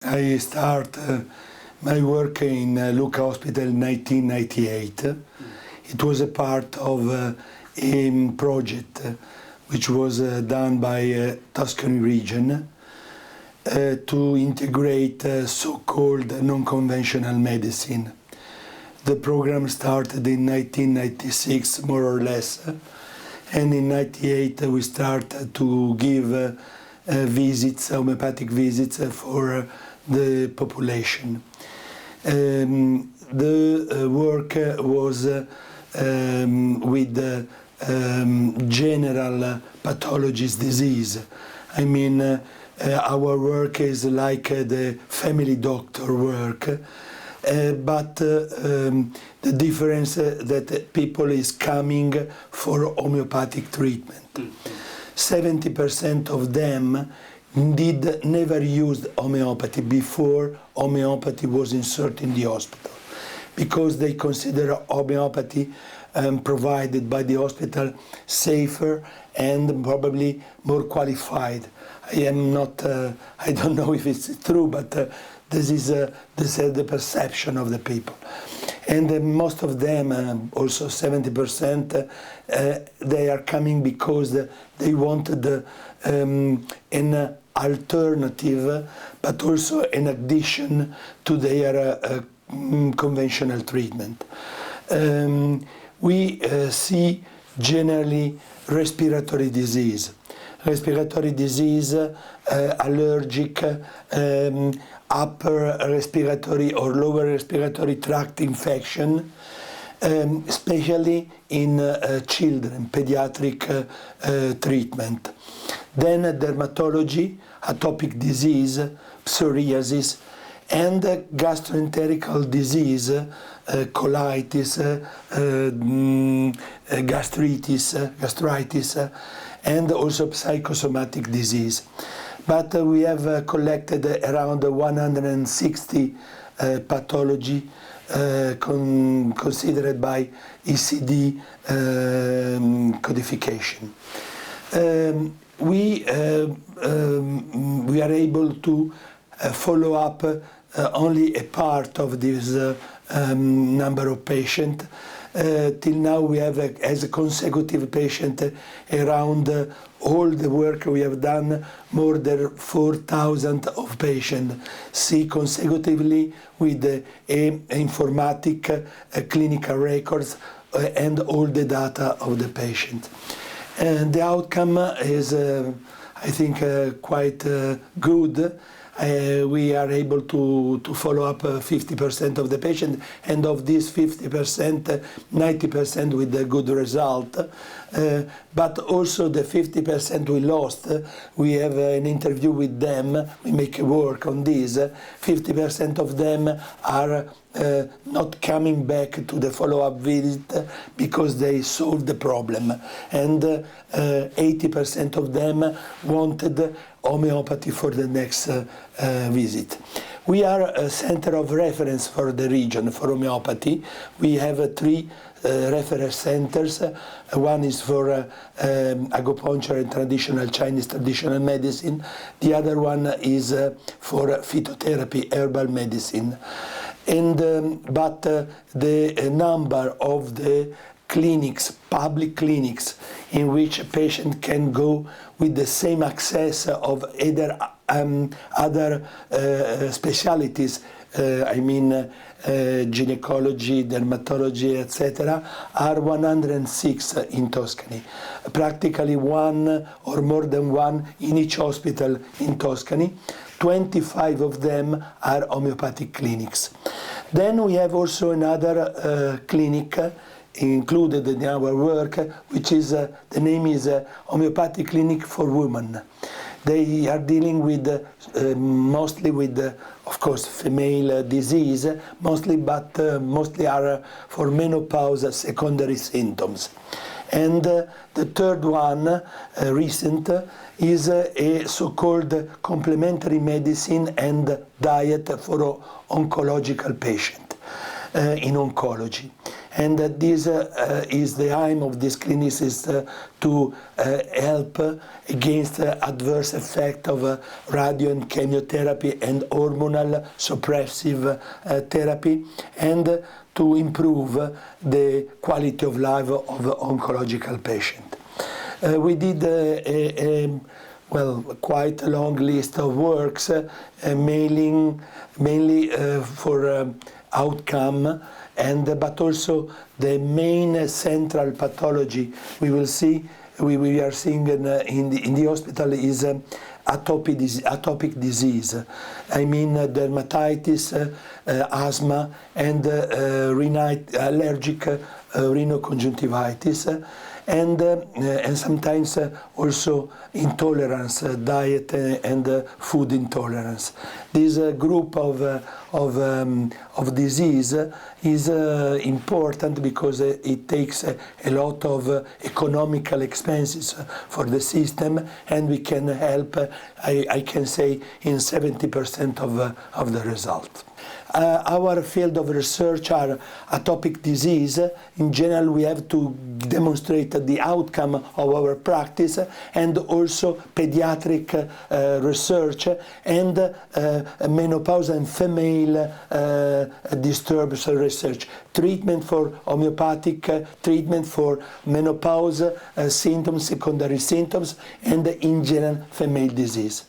I start my work in Lucca Hospital in 1998. It was a part of a project which was done by Tuscany region to integrate so-called non-conventional medicine. The program started in 1996, more or less, and in 1998 we started to give visits, homeopathic visits for the population. The work was with general pathologies, disease. I mean, our work is like the family doctor work, but the difference that people is coming for homeopathic treatment. 70% of them never used homeopathy before homeopathy was inserted in the hospital, because they consider homeopathy provided by the hospital safer and probably more qualified. I don't know if it's true, but this is the perception of the people. And most of them, also 70%, they are coming because they wanted an alternative, but also an addition to their conventional treatment. We see generally respiratory disease. Respiratory disease, allergic, upper respiratory or lower respiratory tract infection, especially in children, pediatric treatment. Then dermatology, atopic disease, psoriasis, and gastroenterical disease, colitis, gastritis, and also psychosomatic disease. But we have collected around 160 pathology considered by ECD codification. We are able to follow up only a part of this number of patients. Till now we have, as a consecutive patient, around all the work we have done, more than 4,000 of patients see consecutively with informatic clinical records and all the data of the patient. And the outcome is, I think, quite good. We are able to follow up 50% of the patient, and of this 50%, 90% with a good result. But also the 50% we lost, we have an interview with them, we make work on this. 50% of them are not coming back to the follow-up visit because they solved the problem. And 80% of them wanted homeopathy for the next visit. We are a center of reference for the region for homeopathy. We have three reference centers. One is for acupuncture and traditional Chinese traditional medicine. The other one is for phytotherapy, herbal medicine. And but the number of the clinics, public clinics, in which a patient can go with the same access of either other specialties, I mean gynecology, dermatology, etc., are 106 in Tuscany. Practically one or more than one in each hospital in Tuscany. 25 of them are homeopathic clinics. Then we have also another clinic included in our work, which is, the name is Homeopathic Clinic for Women. They are dealing with, mostly with, of course, female disease, mostly, but mostly are for menopause secondary symptoms. And the third one, recent, is a so-called complementary medicine and diet for oncological patient in oncology. And this is the aim of this clinic is to help against adverse effect of radio and chemotherapy and hormonal suppressive therapy, and to improve the quality of life of oncological patient. We did quite a long list of works, mainly for outcome, but also the main central pathology we will see, we are seeing in the hospital is atopic disease. I mean dermatitis, asthma, and allergic rhinoconjunctivitis. And sometimes also intolerance, diet and food intolerance. This group of disease is important because it takes a lot of economical expenses for the system, and we can help, I can say, in 70% of the result. Our field of research are atopic disease. In general, we have to demonstrate the outcome of our practice, and also pediatric research, and menopause and female disturbance research. Treatment for homeopathic treatment for menopause symptoms, secondary symptoms, and in general female disease.